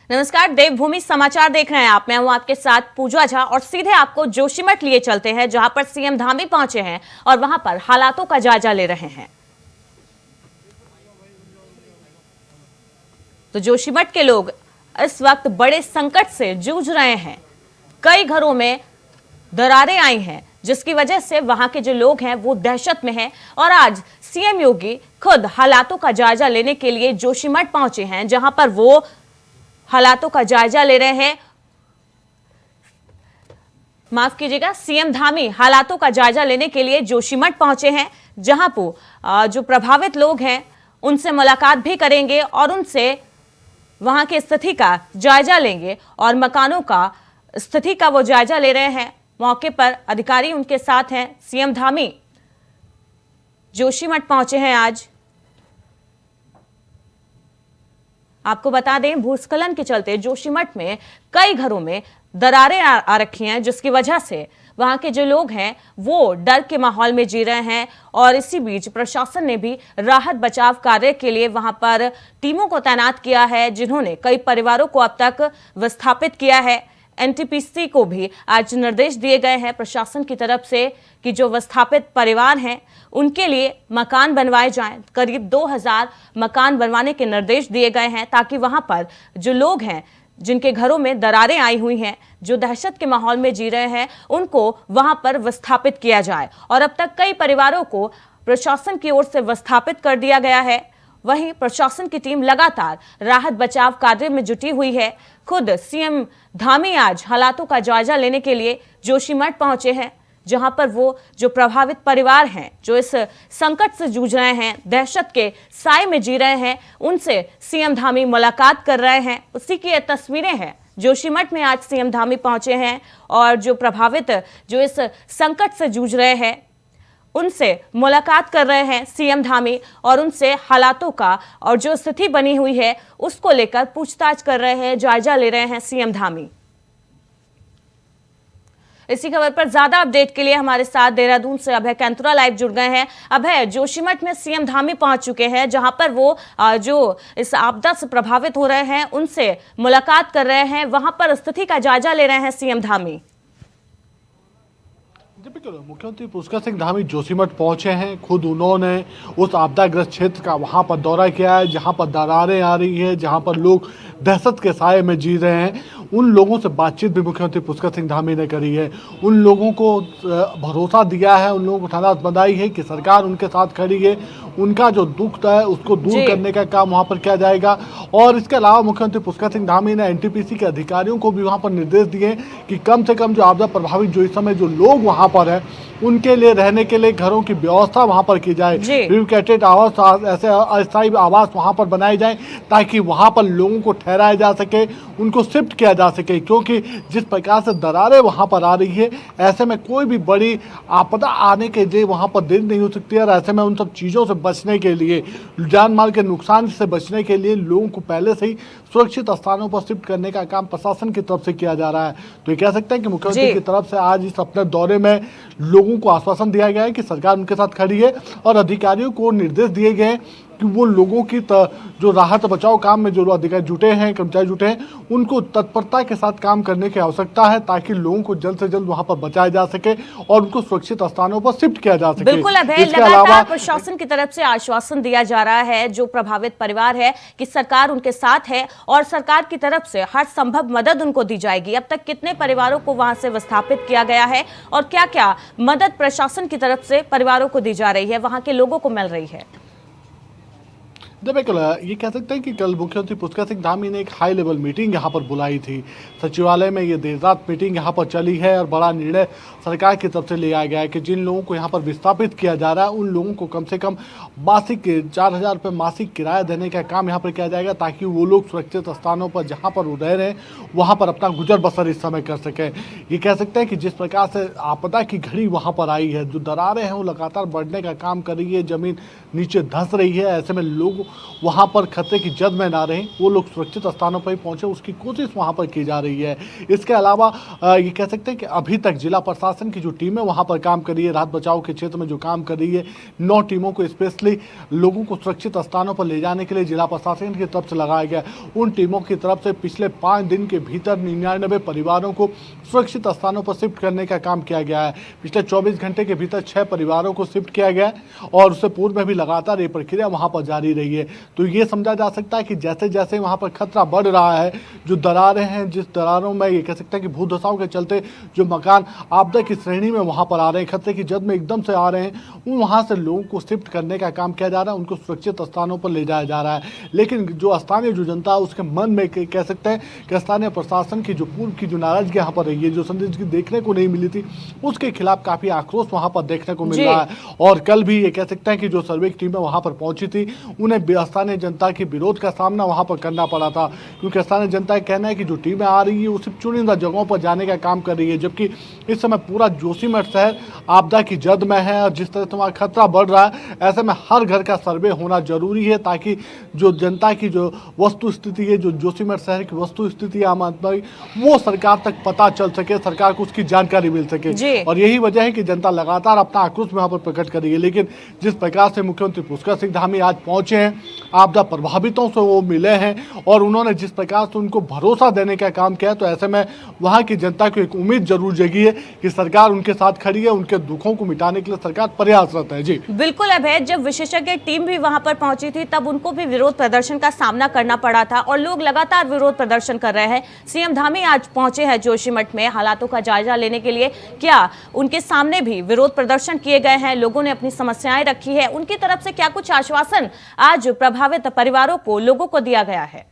नमस्कार, देवभूमि समाचार देख रहे हैं आप। मैं हूं आपके साथ पूजा झा और सीधे आपको जोशीमठ लिए चलते हैं, जहां पर सीएम धामी पहुंचे हैं और वहां पर हालातों का जायजा ले रहे हैं। तो जोशीमठ के लोग इस वक्त बड़े संकट से जूझ रहे हैं। कई घरों में दरारें आई हैं, जिसकी वजह से वहां के जो लोग हैं वो दहशत में हैं। और आज सीएम योगी खुद हालातों का जायजा लेने के लिए जोशीमठ पहुंचे हैं, जहां पर वो हालातों का जायजा ले रहे हैं। माफ कीजिएगा, सीएम धामी हालातों का जायजा लेने के लिए जोशीमठ पहुंचे हैं, जहां पर जो प्रभावित लोग हैं उनसे मुलाकात भी करेंगे और उनसे वहां की स्थिति का जायजा लेंगे और मकानों का स्थिति का वो जायजा ले रहे हैं। मौके पर अधिकारी उनके साथ हैं। सीएम धामी जोशीमठ पहुंचे हैं आज। आपको बता दें, भूस्खलन के चलते जोशीमठ में कई घरों में दरारें आ रखी हैं, जिसकी वजह से वहां के जो लोग हैं वो डर के माहौल में जी रहे हैं। और इसी बीच प्रशासन ने भी राहत बचाव कार्य के लिए वहां पर टीमों को तैनात किया है, जिन्होंने कई परिवारों को अब तक विस्थापित किया है। एनटीपीसी को भी आज निर्देश दिए गए हैं प्रशासन की तरफ से कि जो विस्थापित परिवार हैं उनके लिए मकान बनवाए जाएं। करीब 2000 मकान बनवाने के निर्देश दिए गए हैं, ताकि वहां पर जो लोग हैं जिनके घरों में दरारें आई हुई हैं, जो दहशत के माहौल में जी रहे हैं, उनको वहां पर विस्थापित किया जाए। और अब तक कई परिवारों को प्रशासन की ओर से विस्थापित कर दिया गया है। वहीं प्रशासन की टीम लगातार राहत बचाव कार्य में जुटी हुई है। खुद सीएम धामी आज हालातों का जायजा लेने के लिए जोशीमठ पहुंचे हैं, जहां पर वो जो प्रभावित परिवार हैं, जो इस संकट से जूझ रहे हैं, दहशत के साए में जी रहे हैं, उनसे सीएम धामी मुलाकात कर रहे हैं। उसी की ये तस्वीरें हैं। जोशीमठ में आज सीएम धामी पहुंचे हैं और जो प्रभावित, जो इस संकट से जूझ रहे हैं, उनसे मुलाकात कर रहे हैं सीएम धामी और उनसे हालातों का और जो स्थिति बनी हुई है उसको लेकर पूछताछ कर रहे हैं, जायजा ले रहे हैं सीएम धामी। इसी खबर पर ज्यादा अपडेट के लिए हमारे साथ देहरादून से अभय कैंतुरा लाइव जुड़ गए हैं। अभय, जोशीमठ में सीएम धामी पहुंच चुके हैं, जहां पर वो जो इस आपदा से प्रभावित हो रहे हैं उनसे मुलाकात कर रहे हैं, वहां पर स्थिति का जायजा ले रहे हैं सीएम धामी। मुख्यमंत्री पुष्कर सिंह धामी जोशीमठ पहुंचे हैं। खुद उन्होंने उस आपदाग्रस्त क्षेत्र का वहां पर दौरा किया है, जहां पर दरारें आ रही है, जहां पर लोग दहशत के साए में जी रहे हैं। उन लोगों से बातचीत भी मुख्यमंत्री पुष्कर सिंह धामी ने करी है। उन लोगों को भरोसा दिया है, उन लोगों को ठंडा बधाई है कि सरकार उनके साथ खड़ी है। उनका जो दुख है उसको दूर करने का काम वहां पर किया जाएगा। और इसके अलावा मुख्यमंत्री पुष्कर सिंह धामी ने एनटीपीसी के अधिकारियों को भी वहां पर निर्देश दिए कि कम से कम जो आपदा प्रभावित जो इस समय जो लोग वहां पर है उनके लिए रहने के लिए घरों की व्यवस्था वहां पर की जाए। रिलोकेटेड आवास, ऐसे अस्थायी आवास वहां पर बनाए जाएं, ताकि वहां पर लोगों को ठहराया जा सके, उनको शिफ्ट किया जा सके। क्योंकि जिस प्रकार से दरारें वहां पर आ रही है, ऐसे में कोई भी बड़ी आपदा आने के लिए वहां पर देर नहीं हो सकती है। और ऐसे में उन सब चीज़ों से बचने के लिए, जान माल के नुकसान से बचने के लिए लोगों को पहले से ही सुरक्षित स्थानों पर शिफ्ट करने का काम प्रशासन की तरफ से किया जा रहा है। तो ये कह सकते हैं कि मुख्यमंत्री की तरफ से आज इस अपने दौरे में लोगों को आश्वासन दिया गया है कि सरकार उनके साथ खड़ी है और अधिकारियों को निर्देश दिए गए हैं कि वो लोगों की जो राहत बचाव काम में जो अधिकारी जुटे हैं, कर्मचारी जुटे हैं, उनको तत्परता के साथ काम करने की आवश्यकता है, ताकि लोगों को जल्द से जल्द वहां पर बचाया जा सके और उनको सुरक्षित स्थानों पर शिफ्ट किया जा सके। बिल्कुल अभय, लगातार प्रशासन की तरफ से आश्वासन दिया जा रहा है जो प्रभावित परिवार है कि सरकार उनके साथ है और सरकार की तरफ से हर संभव मदद उनको दी जाएगी। अब तक कितने परिवारों को वहां से विस्थापित किया गया है और क्या क्या मदद प्रशासन की तरफ से परिवारों को दी जा रही है, वहां के लोगों को मिल रही है? बिल्कुल, ये कह सकते हैं कि कल मुख्यमंत्री पुष्कर सिंह धामी ने एक हाई लेवल मीटिंग यहाँ पर बुलाई थी। सचिवालय में ये देर रात मीटिंग यहाँ पर चली है और बड़ा निर्णय सरकार की तरफ से लिया गया है कि जिन लोगों को यहाँ पर विस्थापित किया जा रहा है उन लोगों को कम से कम मासिक 4000 रुपये मासिक किराया देने का काम यहाँ पर किया जाएगा, ताकि वो लोग सुरक्षित स्थानों पर जहाँ पर वो रह रहे हैं वहाँ पर अपना गुजर बसर इस समय कर सकें। ये कह सकते हैं कि जिस प्रकार से आपदा की घड़ी वहाँ पर आई है, जो दरारें हैं वो लगातार बढ़ने का काम कर रही है, जमीन नीचे धंस रही है। ऐसे में लोग वहाँ पर खतरे की जद में ना रहें, वो लोग सुरक्षित स्थानों पर ही पहुँचे, उसकी कोशिश वहाँ पर की जा रही है। इसके अलावा ये कह सकते हैं कि अभी तक जिला प्रशासन की जो टीम है वहाँ पर काम कर रही है, राहत बचाव के क्षेत्र में जो काम कर रही है, 9 टीमों को स्पेशली लोगों को सुरक्षित स्थानों पर ले जाने के लिए जिला प्रशासन की तरफ से लगाया गया। उन टीमों की तरफ से पिछले 5 दिन के भीतर 99 परिवारों को सुरक्षित स्थानों पर शिफ्ट करने का काम किया गया है। पिछले 24 घंटे के भीतर 6 परिवारों को शिफ्ट किया गया है और उससे पूर्व में भी लगातार ये प्रक्रिया वहाँ पर जारी रही है। तो ये समझा जा सकता है कि जैसे जैसे वहाँ पर खतरा बढ़ रहा है, जो दरारें हैं, जिस दरारों में ये कह सकते हैं कि भूधसाव के चलते जो मकान आपदा की श्रेणी में वहाँ पर आ रहे हैं, खतरे की जद में एकदम से आ रहे हैं, वहाँ से लोगों को शिफ्ट करने का काम किया जा रहा है, उनको सुरक्षित स्थानों पर ले जाया जा रहा है। लेकिन जो स्थानीय जो जनता है उसके मन में कह सकते हैं कि स्थानीय प्रशासन की जो पूर्व की जो नाराजगी यहाँ पर रही है, जो संदिग्ध देखने को नहीं मिली थी, उसके खिलाफ काफी आक्रोश वहाँ पर देखने को मिल रहा है। और कल भी ये कह सकते हैं कि जो सर्वे की टीमें वहाँ पर पहुंची थी, उन्हें स्थानीय जनता के विरोध का सामना वहाँ पर करना पड़ा था, क्योंकि स्थानीय जनता का कहना है कि जो टीमें आ रही है वो सिर्फ चुनिंदा जगहों पर जाने का काम कर रही है, जबकि इस समय पूरा जोशीमठ शहर आपदा की जद में है और जिस तरह से वहाँ खतरा बढ़ रहा है, ऐसे में हर घर का सर्वे होना जरूरी है ताकि जो जनता की जो वस्तु स्थिति है, जो जोशीमठ शहर की वस्तु स्थिति है, वो सरकार तक पता चल सके, सरकार को उसकी जानकारी मिल सके। और यही वजह है कि जनता लगातार अपना आक्रोश वहाँ पर प्रकट कर रही है। लेकिन जिस प्रकार से मुख्यमंत्री पुष्कर सिंह धामी आज पहुंचे हैं, आपदा प्रभावितों से वो मिले हैं और उन्होंने जिस प्रकार से उनको भरोसा देने का काम किया, तो ऐसे में वहाँ की जनता को एक उम्मीद जरूर जगी है कि सरकार उनके साथ खड़ी है, उनके दुखों को मिटाने के लिए सरकार प्रयासरत है। जी बिल्कुल अभय, जब विशेषज्ञ टीम भी वहां पर पहुंची थी तब उनको भी विरोध प्रदर्शन का सामना करना पड़ा था और लोग लगातार विरोध प्रदर्शन कर रहे हैं। सीएम धामी आज पहुंचे हैं जोशीमठ में हालातों का जायजा लेने के लिए। क्या उनके सामने भी विरोध प्रदर्शन किए गए हैं? लोगों ने अपनी समस्याएं रखी है, उनकी तरफ से क्या कुछ आश्वासन आज प्रभावित परिवारों को, लोगों को दिया गया है?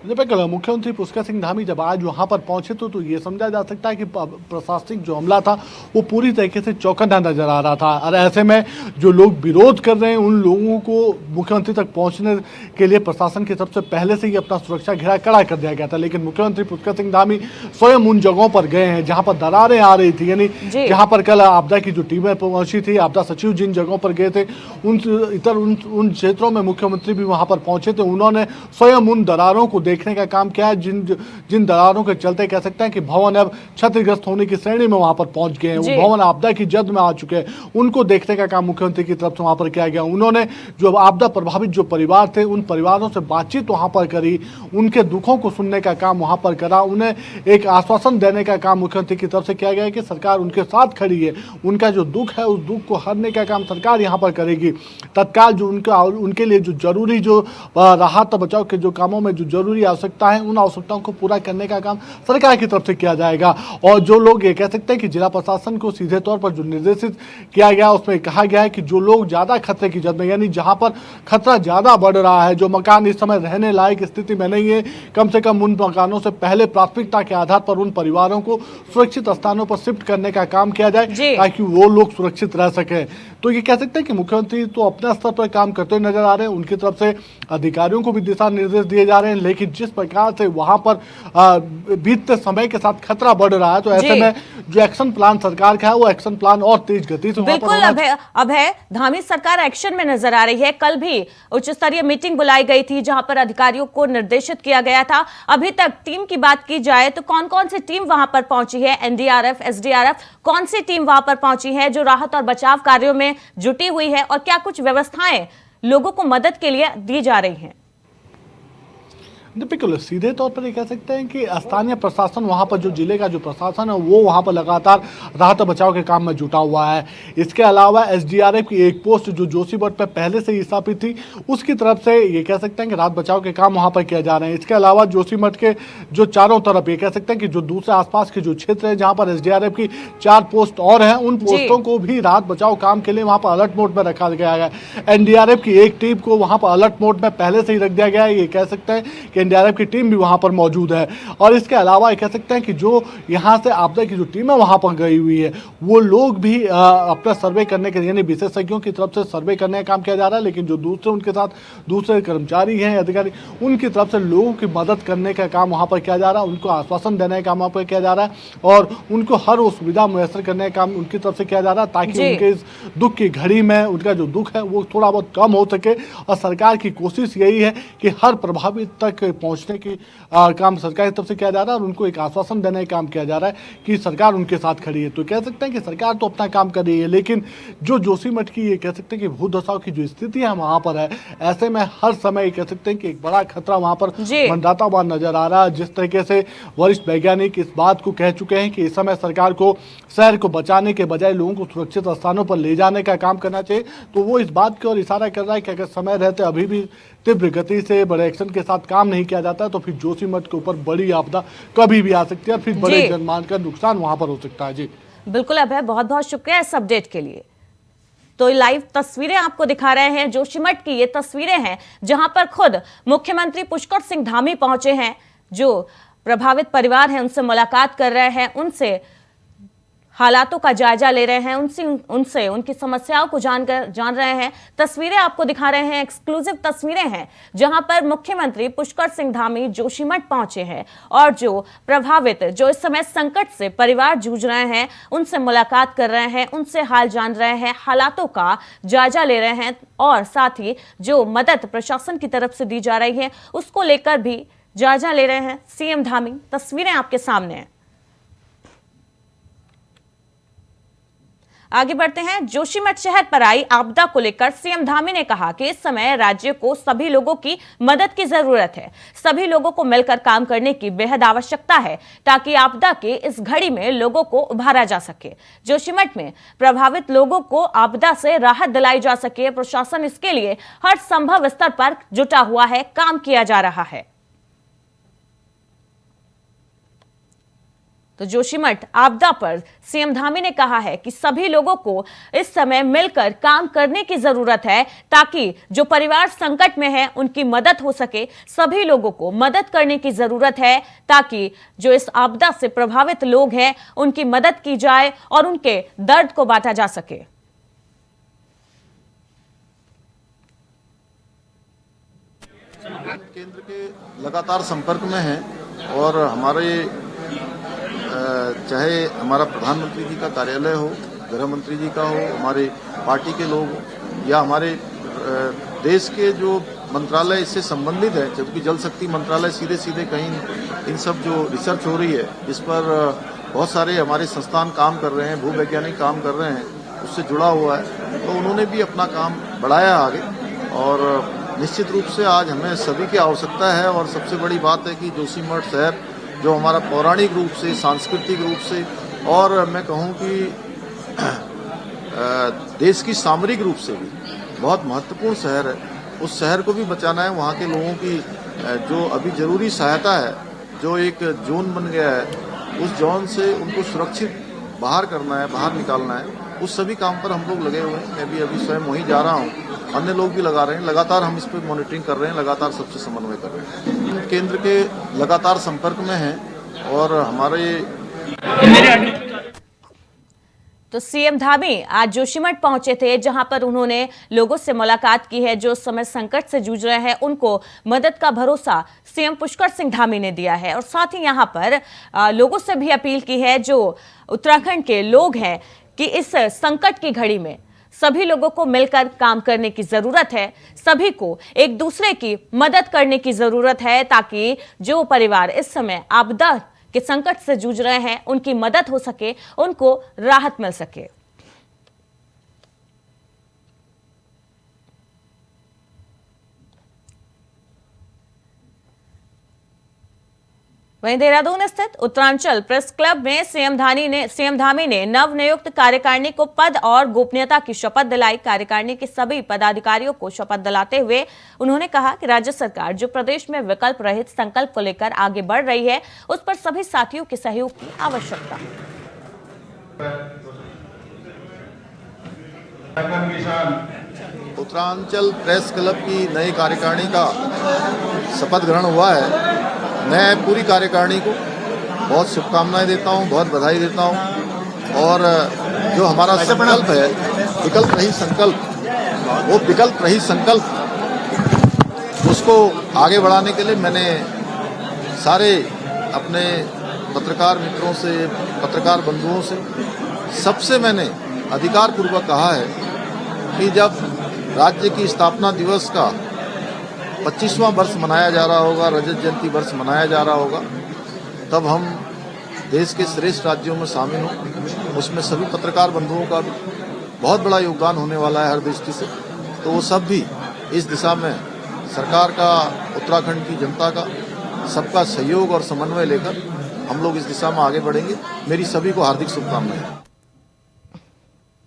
मुख्यमंत्री पुष्कर सिंह धामी जब आज वहां पर पहुंचे तो ये समझा जा सकता है कि प्रशासनिक जो हमला था वो पूरी तरीके से चौकन्ना नजर आ रहा था और ऐसे में जो लोग विरोध कर रहे हैं उन लोगों को मुख्यमंत्री तक पहुंचने के लिए प्रशासन की तरफ से पहले से ही अपना सुरक्षा घेरा कड़ा कर दिया गया था। लेकिन मुख्यमंत्री पुष्कर सिंह धामी स्वयं उन जगहों पर गए हैं जहाँ पर दरारें आ रही थी, यानी जहाँ पर कल आपदा की जो टीमें पहुंची थी, आपदा सचिव जिन जगहों पर गए थे उन क्षेत्रों में मुख्यमंत्री भी वहां पर पहुंचे थे। उन्होंने स्वयं उन दरारों को देखने का काम किया है जिन दरारों के चलते कह सकते हैं कि भवन अब क्षतिग्रस्त होने की श्रेणी में वहां पर पहुंच गए हैं, वो भवन आपदा की जद में आ चुके हैं, उनको देखने का काम मुख्यमंत्री की तरफ से वहां पर किया गया। उन्होंने जो आपदा प्रभावित जो परिवार थे उन परिवारों से बातचीत वहां पर करी, उनके दुखों को सुनने का काम वहां पर करा, उन्हें एक आश्वासन देने का काम मुख्यमंत्री की तरफ से किया गया कि सरकार उनके साथ खड़ी है, उनका जो दुख है उस दुख को हरने का काम सरकार यहाँ पर करेगी। तत्काल जो उनके लिए जो जरूरी जो राहत बचाव के जो कामों में जो जरूरी आवश्यकता है उन आवश्यकताओं को पूरा करने का काम सरकार की तरफ से किया जाएगा। और जो लोग ये कह सकते हैं कि जिला प्रशासन को सीधे तौर पर जो निर्देशित किया गया उसमें कहा गया है कि जो लोग ज्यादा खतरे की जद में, यानी जहां पर खतरा ज्यादा बढ़ रहा है, जो मकान इस समय रहने लायक स्थिति में नहीं है, कम से कम उन मकानों से पहले प्राथमिकता के आधार पर उन परिवारों को सुरक्षित स्थानों पर शिफ्ट करने का काम किया जाए ताकि वो लोग सुरक्षित रह सके। तो ये कह सकते हैं कि मुख्यमंत्री तो अपने स्तर पर काम करते हुए नजर आ रहे हैं, उनकी तरफ से अधिकारियों को भी दिशा निर्देश दिए जा रहे हैं, लेकिन जिस प्रकार से वहां पर बीतते समय के साथ खतरा बढ़ रहा है, तो ऐसे में जो एक्शन प्लान सरकार का है वो एक्शन प्लान और तेज गति से बिल्कुल अभय, धामी सरकार एक्शन में नजर आ रही है। कल भी उच्च स्तरीय मीटिंग बुलाई गई थी जहां पर अधिकारियों को निर्देशित किया गया था। अभी तक टीम की बात की जाए तो कौन कौन सी टीम वहां पर पहुंची है? एनडीआरएफ, एसडीआरएफ, कौन सी टीम वहां पर पहुंची है जो राहत और बचाव कार्यों में जुटी हुई है और क्या कुछ व्यवस्थाएं लोगों को मदद के लिए दी जा रही हैं? बिल्कुल सीधे तौर पर ये कह सकते हैं कि स्थानीय प्रशासन वहां पर जो जिले का जो प्रशासन है वो वहां पर लगातार राहत बचाव के काम में जुटा हुआ है। इसके अलावा एसडीआरएफ की एक पोस्ट जो जोशीमठ पे पहले से ही स्थापित थी उसकी तरफ से ये कह सकते हैं कि राहत बचाव के काम वहां पर किए जा रहे हैं। इसके अलावा जोशीमठ के जो चारों तरफ ये कह सकते हैं कि जो दूसरे आसपास के जो क्षेत्र है जहाँ पर एसडीआरएफ की 4 पोस्ट और हैं, उन पोस्टों को भी राहत बचाव काम के लिए वहां पर अलर्ट मोड में रखा गया है। एनडीआरएफ की एक टीम को वहां पर अलर्ट मोड में पहले से ही रख दिया गया है। ये कह सकते हैं कि कि एनडीआरएफ की टीम भी वहाँ पर मौजूद है। और इसके अलावा कह सकते हैं कि जो यहाँ से आपदा की जो टीम है वहाँ पर गई हुई है, वो लोग भी अपना सर्वे करने के, यानी विशेषज्ञों की तरफ से सर्वे करने का काम किया जा रहा है, लेकिन जो दूसरे उनके साथ दूसरे कर्मचारी हैं, अधिकारी, उनकी तरफ से लोगों की मदद करने का काम वहाँ पर किया जा रहा है, उनको आश्वासन देने का काम वहाँ पर किया जा रहा है और उनको हर वो सुविधा मुयसर करने का काम उनकी तरफ से किया जा रहा है, ताकि उनके इस दुख की घड़ी में उनका जो दुख है वो थोड़ा बहुत कम हो सके। और सरकार की कोशिश यही है कि हर प्रभावित तक पहुँचने की काम सरकार की तरफ से किया जा रहा है और उनको एक आश्वासन देने का काम किया जा रहा है कि सरकार उनके साथ खड़ी है। तो कह सकते हैं कि सरकार तो अपना काम कर रही है, लेकिन जो जोशीमठ की ये कह सकते हैं कि भूदशाओं की जो स्थिति है वहाँ पर है, ऐसे में हर समय कह सकते हैं कि एक बड़ा खतरा वहाँ पर मंडराता हुआ नजर आ रहा है। जिस तरीके से वरिष्ठ वैज्ञानिक इस बात को कह चुके हैं कि इस समय सरकार को शहर को बचाने के बजाय लोगों को सुरक्षित स्थानों पर ले जाने का काम करना चाहिए, तो वो इस बात की ओर इशारा कर रहा है कि अगर समय रहते अभी भी तीव्र गति से बड़े एक्शन के साथ काम नहीं किया जाता तो फिर जोशीमठ के ऊपर बड़ी आपदा कभी भी आ सकती है और फिर बड़े जनमान का नुकसान वहां पर हो सकता है। जी बिल्कुल अभय, बहुत बहुत शुक्रिया इस अपडेट के लिए। तो लाइव तस्वीरें आपको दिखा रहे हैं, जोशीमठ की ये तस्वीरें हैं जहां पर खुद मुख्यमंत्री पुष्कर सिंह धामी पहुंचे हैं, जो प्रभावित परिवार है उनसे मुलाकात कर रहे हैं, उनसे हालातों का जायजा ले रहे हैं, उनसे उनकी समस्याओं को जान रहे हैं। तस्वीरें आपको दिखा रहे हैं, एक्सक्लूसिव तस्वीरें हैं जहां पर मुख्यमंत्री पुष्कर सिंह धामी जोशीमठ पहुंचे हैं और जो प्रभावित, जो इस समय संकट से परिवार जूझ रहे हैं, उनसे मुलाकात कर रहे हैं, उनसे हाल जान रहे हैं, हालातों का जायजा ले रहे हैं और साथ ही जो मदद प्रशासन की तरफ से दी जा रही है उसको लेकर भी जायजा ले रहे हैं सीएम धामी। तस्वीरें आपके सामने हैं। आगे बढ़ते हैं। जोशीमठ शहर पर आई आपदा को लेकर सीएम धामी ने कहा कि इस समय राज्य को सभी लोगों की मदद की जरूरत है, सभी लोगों को मिलकर काम करने की बेहद आवश्यकता है ताकि आपदा के इस घड़ी में लोगों को उभारा जा सके। जोशीमठ में प्रभावित लोगों को आपदा से राहत दिलाई जा सके, प्रशासन इसके लिए हर संभव स्तर पर जुटा हुआ है, काम किया जा रहा है। तो जोशीमठ आपदा पर सीएम धामी ने कहा है कि सभी लोगों को इस समय मिलकर काम करने की जरूरत है ताकि जो परिवार संकट में है उनकी मदद हो सके। सभी लोगों को मदद करने की जरूरत है ताकि जो इस आपदा से प्रभावित लोग हैं उनकी मदद की जाए और उनके दर्द को बांटा जा सके। केंद्र के लगातार संपर्क में हैं और हमारे चाहे हमारा प्रधानमंत्री जी का कार्यालय हो, गृह मंत्री जी का हो, हमारे पार्टी के लोग हो या हमारे देश के जो मंत्रालय इससे संबंधित है, जबकि जल शक्ति मंत्रालय सीधे सीधे कहीं इन सब जो रिसर्च हो रही है इस पर बहुत सारे हमारे संस्थान काम कर रहे हैं, भूवैज्ञानिक काम कर रहे हैं, उससे जुड़ा हुआ है, तो उन्होंने भी अपना काम बढ़ाया आगे। और निश्चित रूप से आज हमें सभी की आवश्यकता है और सबसे बड़ी बात है कि जोशीमठ शहर जो हमारा पौराणिक रूप से, सांस्कृतिक रूप से और मैं कहूँ कि देश की सामरिक रूप से भी बहुत महत्वपूर्ण शहर है, उस शहर को भी बचाना है। वहाँ के लोगों की जो अभी जरूरी सहायता है, जो एक जोन बन गया है, उस जोन से उनको सुरक्षित बाहर करना है, बाहर निकालना है, उस सभी काम पर हम लोग लगे हुए हैं। मैं भी अभी स्वयं वहीं जा रहा हूँ, अन्य लोग भी लगा रहे हैं। लगातार हम इस पर मॉनिटरिंग कर रहे हैं, लगातार सबसे समन्वय कर रहे हैं। केंद्र के लगातार संपर्क में हैं और हमारे तो सीएम धामी आज जोशीमठ पहुंचे थे जहां पर उन्होंने लोगों से मुलाकात की है जो समय संकट से जूझ रहे हैं, उनको मदद का भरोसा सीएम पुष्कर सिंह धामी ने दिया है और साथ ही यहां पर लोगों से भी अपील की है जो उत्तराखंड के लोग हैं कि इस संकट की घड़ी में सभी लोगों को मिलकर काम करने की जरूरत है, सभी को एक दूसरे की मदद करने की जरूरत है ताकि जो परिवार इस समय आपदा के संकट से जूझ रहे हैं उनकी मदद हो सके, उनको राहत मिल सके। वहीं देहरादून स्थित उत्तरांचल प्रेस क्लब में सीएम धामी ने नवनियुक्त कार्यकारिणी को पद और गोपनीयता की शपथ दिलाई। कार्यकारिणी के सभी पदाधिकारियों को शपथ दिलाते हुए उन्होंने कहा कि राज्य सरकार जो प्रदेश में विकल्प रहित संकल्प को लेकर आगे बढ़ रही है, उस पर सभी साथियों के सहयोग की आवश्यकता है। उत्तरांचल प्रेस क्लब की नई कार्यकारिणी का शपथ ग्रहण हुआ है। मैं पूरी कार्यकारिणी को बहुत शुभकामनाएं देता हूं, बहुत बधाई देता हूं और जो हमारा संकल्प है विकल्प रहित संकल्प, वो विकल्प रहित संकल्प उसको आगे बढ़ाने के लिए मैंने सारे अपने पत्रकार मित्रों से, पत्रकार बंधुओं से सबसे मैंने अधिकार पूर्वक कहा है कि जब राज्य की स्थापना दिवस का 25वां वर्ष मनाया जा रहा होगा, रजत जयंती वर्ष मनाया जा रहा होगा, तब हम देश के श्रेष्ठ राज्यों में शामिल हों। उसमें सभी पत्रकार बंधुओं का भी बहुत बड़ा योगदान होने वाला है हर दृष्टि से, तो वो सब भी इस दिशा में सरकार का, उत्तराखंड की जनता का सबका सहयोग और समन्वय लेकर हम लोग इस दिशा में आगे बढ़ेंगे। मेरी सभी को हार्दिक शुभकामनाएं।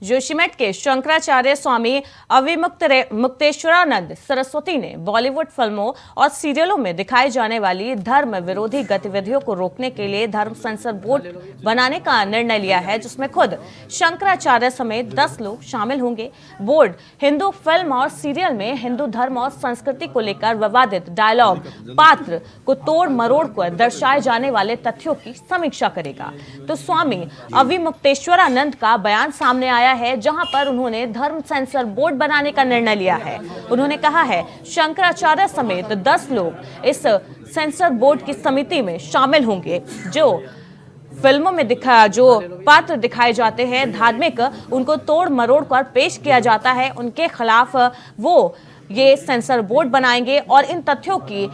जोशीमठ के शंकराचार्य स्वामी अविमुक्तेश्वरानंद सरस्वती ने बॉलीवुड फिल्मों और सीरियलों में दिखाई जाने वाली धर्म विरोधी गतिविधियों को रोकने के लिए धर्म सेंसर बोर्ड बनाने का निर्णय लिया है, जिसमें खुद शंकराचार्य समेत 10 लोग शामिल होंगे। बोर्ड हिंदू फिल्म और सीरियल में हिंदू धर्म और संस्कृति को लेकर विवादित डायलॉग, पात्र को तोड़ मरोड़ कर दर्शाए जाने वाले तथ्यों की समीक्षा करेगा। तो स्वामी अविमुक्तेश्वरानंद का बयान सामने आया है, जहां पर उन्होंने धर्म सेंसर बोर्ड बनाने का निर्णय लिया है। उन्होंने कहा है शंकराचार्य समेत 10 लोग इस सेंसर बोर्ड की समिति में शामिल होंगे। जो फिल्मों में जो पात्र दिखाए जाते हैं धार्मिक, उनको तोड़ मरोड़ कर पेश किया जाता है, उनके खिलाफ वो ये सेंसर बोर्ड बनाएंगे और इन तथ्यों की,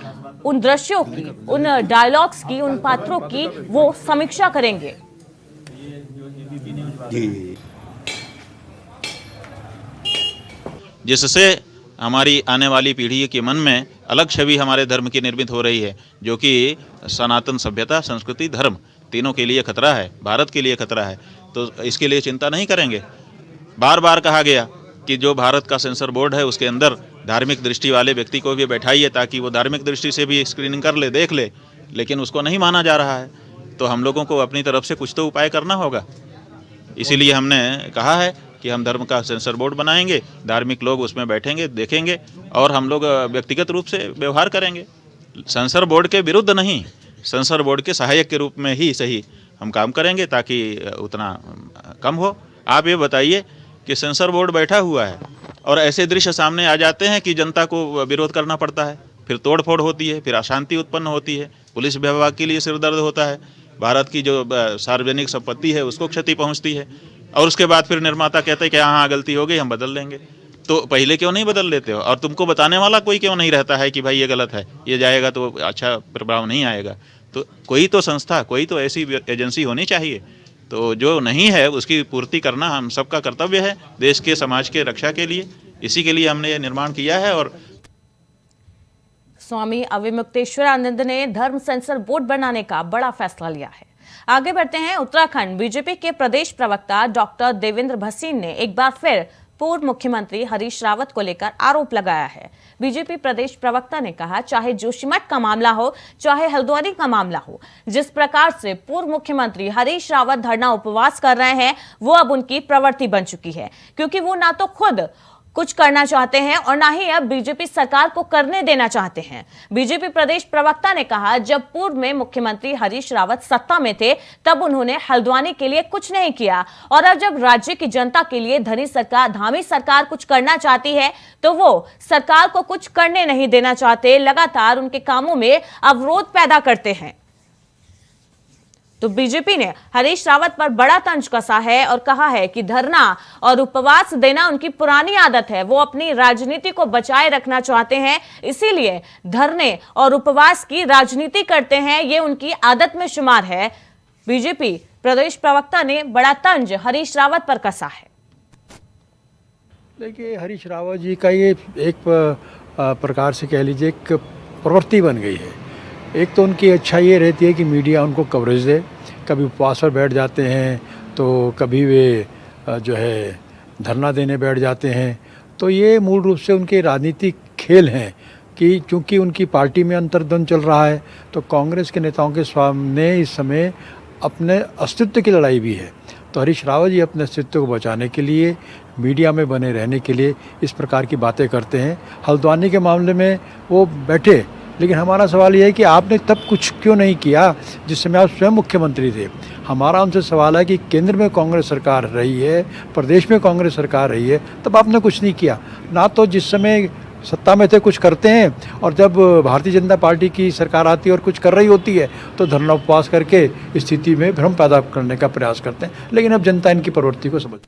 उन दृश्यों की, उन डायलॉग्स की, उन पात्रों की वो समीक्षा करेंगे। जिससे हमारी आने वाली पीढ़ी के मन में अलग छवि हमारे धर्म की निर्मित हो रही है, जो कि सनातन सभ्यता, संस्कृति, धर्म तीनों के लिए खतरा है, भारत के लिए खतरा है। तो इसके लिए चिंता नहीं करेंगे। बार बार कहा गया कि जो भारत का सेंसर बोर्ड है उसके अंदर धार्मिक दृष्टि वाले व्यक्ति को भी बैठाइए ताकि वो धार्मिक दृष्टि से भी स्क्रीनिंग कर ले, देख ले, लेकिन उसको नहीं माना जा रहा है। तो हम लोगों को अपनी तरफ से कुछ तो उपाय करना होगा। इसीलिए हमने कहा है कि हम धर्म का सेंसर बोर्ड बनाएंगे, धार्मिक लोग उसमें बैठेंगे, देखेंगे और हम लोग व्यक्तिगत रूप से व्यवहार करेंगे। सेंसर बोर्ड के विरुद्ध नहीं, सेंसर बोर्ड के सहायक के रूप में ही सही हम काम करेंगे ताकि उतना कम हो। आप ये बताइए कि सेंसर बोर्ड बैठा हुआ है और ऐसे दृश्य सामने आ जाते हैं कि जनता को विरोध करना पड़ता है, फिर तोड़फोड़ होती है, फिर अशांति उत्पन्न होती है, पुलिस विभाग के लिए सिरदर्द होता है, भारत की जो सार्वजनिक संपत्ति है उसको क्षति पहुंचती है और उसके बाद फिर निर्माता कहते हैं कि हाँ गलती हो गई, हम बदल लेंगे। तो पहले क्यों नहीं बदल लेते हो? और तुमको बताने वाला कोई क्यों नहीं रहता है कि भाई ये गलत है, ये जाएगा तो अच्छा प्रभाव नहीं आएगा? तो कोई तो संस्था, कोई तो ऐसी एजेंसी होनी चाहिए। तो जो नहीं है उसकी पूर्ति करना हम सबका कर्तव्य है, देश के, समाज के रक्षा के लिए। इसी के लिए हमने ये निर्माण किया है। और स्वामी अविमुक्तेश्वरानंद ने धर्म सेंसर बोर्ड बनाने का बड़ा फैसला लिया है। आगे बढ़ते हैं। उत्तराखंड बीजेपी के प्रदेश प्रवक्ता डॉक्टर देवेंद्र भसीन ने एक बार फिर पूर्व मुख्यमंत्री हरीश रावत को लेकर आरोप लगाया है। बीजेपी प्रदेश प्रवक्ता ने कहा, चाहे जोशीमठ का मामला हो, चाहे हल्द्वानी का मामला हो, जिस प्रकार से पूर्व मुख्यमंत्री हरीश रावत धरना उपवास कर रहे हैं वो अब उनकी प्रवृत्ति बन चुकी है, क्योंकि वो ना तो खुद कुछ करना चाहते हैं और ना ही अब बीजेपी सरकार को करने देना चाहते हैं। बीजेपी प्रदेश प्रवक्ता ने कहा, जब पूर्व में मुख्यमंत्री हरीश रावत सत्ता में थे तब उन्होंने हल्द्वानी के लिए कुछ नहीं किया और अब जब राज्य की जनता के लिए धामी सरकार कुछ करना चाहती है तो वो सरकार को कुछ करने नहीं देना चाहते, लगातार उनके कामों में अवरोध पैदा करते हैं। तो बीजेपी ने हरीश रावत पर बड़ा तंज कसा है और कहा है कि धरना और उपवास देना उनकी पुरानी आदत है, वो अपनी राजनीति को बचाए रखना चाहते हैं, इसीलिए धरने और उपवास की राजनीति करते हैं, ये उनकी आदत में शुमार है। बीजेपी प्रदेश प्रवक्ता ने बड़ा तंज हरीश रावत पर कसा है। देखिए, हरीश रावत जी का ये एक प्रकार से कह लीजिए एक प्रवृत्ति बन गई है। एक तो उनकी अच्छा ये रहती है कि मीडिया उनको कवरेज दे, कभी उपवास पर बैठ जाते हैं तो कभी वे जो है धरना देने बैठ जाते हैं। तो ये मूल रूप से उनके राजनीतिक खेल हैं कि चूंकि उनकी पार्टी में अंतर्द्वंद चल रहा है तो कांग्रेस के नेताओं के सामने इस समय अपने अस्तित्व की लड़ाई भी है। तो हरीश रावत जी अपने अस्तित्व को बचाने के लिए, मीडिया में बने रहने के लिए इस प्रकार की बातें करते हैं। हल्द्वानी के मामले में वो बैठे, लेकिन हमारा सवाल ये है कि आपने तब कुछ क्यों नहीं किया जिस समय आप स्वयं मुख्यमंत्री थे। हमारा उनसे सवाल है कि केंद्र में कांग्रेस सरकार रही है, प्रदेश में कांग्रेस सरकार रही है, तब आपने कुछ नहीं किया। ना तो जिस समय सत्ता में थे कुछ करते हैं, और जब भारतीय जनता पार्टी की सरकार आती है और कुछ कर रही होती है तो धरना उपवास करके स्थिति में भ्रम पैदा करने का प्रयास करते हैं। लेकिन अब जनता इनकी प्रवृत्ति को समझ।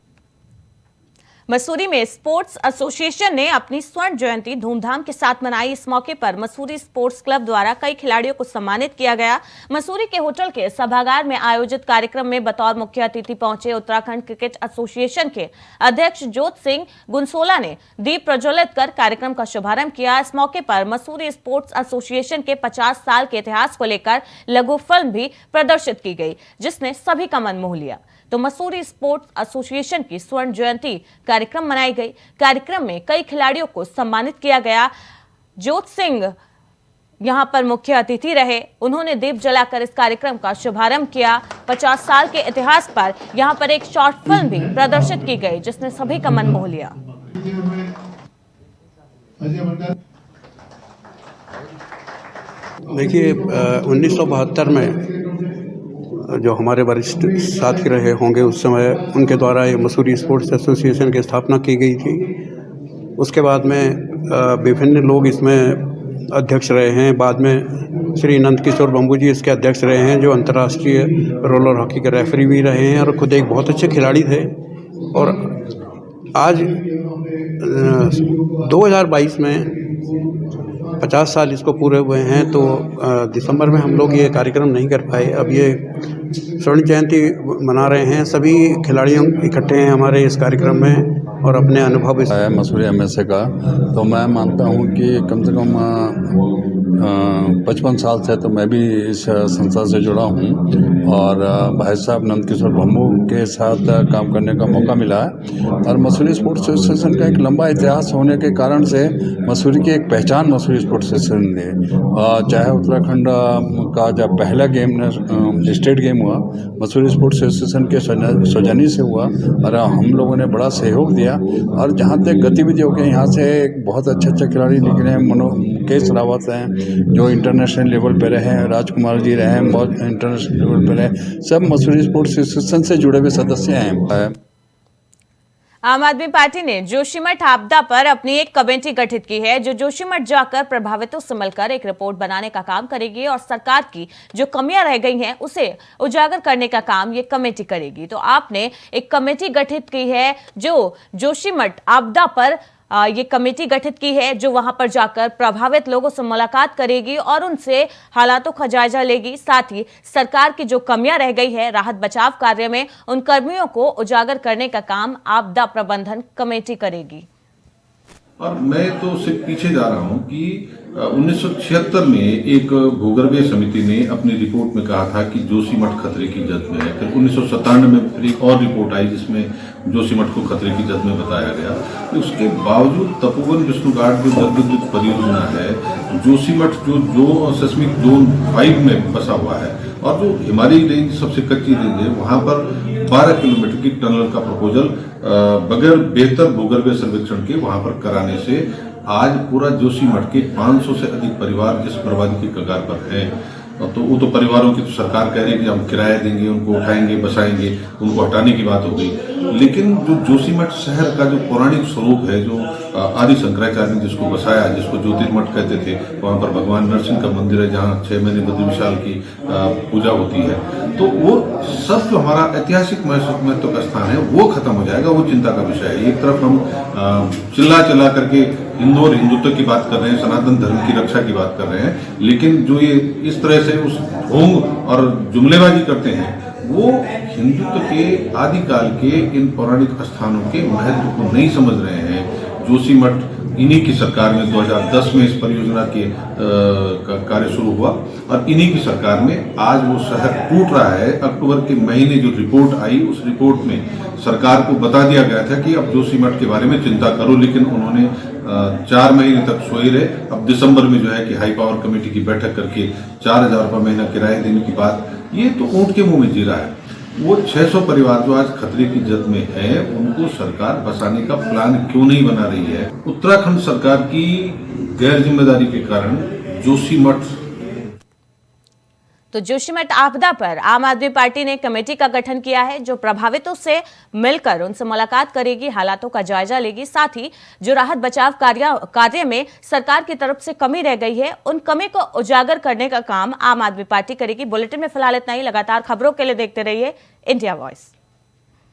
मसूरी में स्पोर्ट्स एसोसिएशन ने अपनी स्वर्ण जयंती धूमधाम के साथ मनाई। इस मौके पर मसूरी स्पोर्ट्स क्लब द्वारा कई खिलाड़ियों को सम्मानित किया गया। मसूरी के होटल के सभागार में आयोजित कार्यक्रम में बतौर मुख्य अतिथि पहुंचे उत्तराखंड क्रिकेट एसोसिएशन के अध्यक्ष जोत सिंह गुनसोला ने दीप प्रज्वलित कर कार्यक्रम का शुभारंभ किया। इस मौके पर मसूरी स्पोर्ट्स एसोसिएशन के 50 साल के इतिहास को लेकर लघु फिल्म भी प्रदर्शित की गई, जिसने सभी का मन मोह लिया। तो मसूरी स्पोर्ट्स एसोसिएशन की स्वर्ण जयंती कार्यक्रम मनाई गई। कार्यक्रम में कई खिलाड़ियों को सम्मानित किया गया। जोत सिंह यहां पर मुख्य अतिथि रहे। उन्होंने दीप जलाकर इस कार्यक्रम का शुभारंभ किया। 50 साल के इतिहास पर यहां पर एक शॉर्ट फिल्म भी प्रदर्शित की गई, जिसने सभी का मन मोह लिया। देखिए, 1972 में जो हमारे वरिष्ठ साथी रहे होंगे उस समय, उनके द्वारा ये मसूरी स्पोर्ट्स एसोसिएशन की स्थापना की गई थी। उसके बाद में विभिन्न लोग इसमें अध्यक्ष रहे हैं। बाद में श्री नंद किशोर बम्बू जी इसके अध्यक्ष रहे हैं, जो अंतर्राष्ट्रीय रोलर हॉकी के रेफरी भी रहे हैं और खुद एक बहुत अच्छे खिलाड़ी थे। और आज 2022 में 50 साल इसको पूरे हुए हैं, तो दिसंबर में हम लोग ये कार्यक्रम नहीं कर पाए। अब ये स्वर्ण जयंती मना रहे हैं, सभी खिलाड़ियों इकट्ठे हैं हमारे इस कार्यक्रम में और अपने अनुभव है मसूरी एमएसए का। तो मैं मानता हूँ कि कम से कम 55 साल से तो मैं भी इस संस्था से जुड़ा हूँ और भाई साहब नंद किशोर बम्बू के साथ काम करने का मौका मिला है। और मसूरी स्पोर्ट्स एसोसिएशन का एक लंबा इतिहास होने के कारण से मसूरी की एक पहचान मसूरी स्पोर्ट्स एसोसिएशन ने, चाहे उत्तराखंड का जब पहला गेम स्टेट गेम हुआ मसूरी स्पोर्ट्स एसोसिएशन के सौजन्य से हुआ और हम लोगों ने बड़ा सहयोग दिया। और जहाँ तक गतिविधियों के, यहाँ से एक बहुत अच्छे खिलाड़ी निकले हैं। मुकेश रावत हैं जो इंटरनेशनल लेवल पे रहे हैं, राजकुमार जी रहे हैं बहुत इंटरनेशनल लेवल पे रहे, सब मसूरी स्पोर्ट्स एसोसिएशन से जुड़े हुए सदस्य हैं। आम आदमी पार्टी ने जोशीमठ आपदा पर अपनी एक कमेटी गठित की है, जो जोशीमठ जाकर प्रभावितों से मिलकर एक रिपोर्ट बनाने का काम करेगी और सरकार की जो कमियां रह गई हैं उसे उजागर करने का काम ये कमेटी करेगी। तो आपने एक कमेटी गठित की है जो जोशीमठ आपदा पर ये कमेटी गठित की है, जो वहां पर जाकर प्रभावित लोगों से मुलाकात करेगी और उनसे हालातों का जायजा लेगी। साथ ही सरकार की जो कमियां रह गई है राहत बचाव कार्य में, उन कर्मियों को उजागर करने का काम आपदा प्रबंधन कमेटी करेगी। और मैं तो उससे पीछे जा रहा हूं कि 1976 में एक भूगर्भीय समिति ने अपनी रिपोर्ट में कहा था कि जोशीमठ खतरे की जद में है। फिर 1997 में फिर एक और रिपोर्ट आई जिसमें जोशीमठ को खतरे की जद में बताया गया। उसके बावजूद तपोवन विष्णुघाट जो जलविद्युत परियोजना है, जोशीमठ जो सेस्मिक जोन 5 में बसा हुआ है और जो हिमालयी रेंज सबसे कच्ची रेंज है, वहां पर 12 किलोमीटर की टनल का प्रपोजल बगैर बेहतर भूगर्भीय सर्वेक्षण के वहां पर कराने से आज पूरा जोशीमठ के 500 से अधिक परिवार जिस बर्बादी के कगार पर हैं। तो वो तो परिवारों की तो सरकार कह रही है कि हम किराया देंगे, उनको उठाएंगे, बसाएंगे, उनको हटाने की बात हो गई। लेकिन जो जोशीमठ शहर का जो पौराणिक स्वरूप है, जो आदि शंकराचार्य ने जिसको बसाया, जिसको ज्योतिर्मठ कहते थे, वहाँ पर भगवान नरसिंह का मंदिर है जहाँ 6 महीने बद्री विशाल की पूजा होती है। तो वो सब जो हमारा ऐतिहासिक महत्व का स्थान है वो खत्म हो जाएगा, वो चिंता का विषय है। एक तरफ हम चिल्ला करके हिंदू और हिंदुत्व की बात कर रहे हैं, सनातन धर्म की रक्षा की बात कर रहे हैं, लेकिन जो ये इस तरह से उस ढोंग और जुमलेबाजी करते हैं वो हिंदुत्व के आदिकाल के इन पौराणिक स्थानों के महत्व को नहीं समझ रहे हैं। जोशीमठ इन्हीं की सरकार में 2010 में इस परियोजना के कार्य शुरू हुआ और इन्हीं की सरकार में आज वो शहर टूट रहा है। अक्टूबर के महीने जो रिपोर्ट आई, उस रिपोर्ट में सरकार को बता दिया गया था कि अब जोशीमठ के बारे में चिंता करो, लेकिन उन्होंने 4 महीने तक सोए रहे। अब दिसंबर में जो है कि हाई पावर कमेटी की बैठक करके 4000 रुपये महीना किराया देने की बात, ये तो ऊंट के मुंह में जी रहा है। वो 600 परिवार जो आज खतरे की जद में है, उनको सरकार बसाने का प्लान क्यों नहीं बना रही है? उत्तराखंड सरकार की गैर जिम्मेदारी के कारण जोशीमठ। तो जोशीमठ आपदा पर आम आदमी पार्टी ने कमेटी का गठन किया है जो प्रभावितों से मिलकर उनसे मुलाकात करेगी, हालातों का जायजा लेगी। साथ ही जो राहत बचाव कार्य में सरकार की तरफ से कमी रह गई है, उन कमी को उजागर करने का काम आम आदमी पार्टी करेगी। बुलेटिन में फिलहाल इतना ही। लगातार खबरों के लिए देखते रहिए इंडिया वॉइस।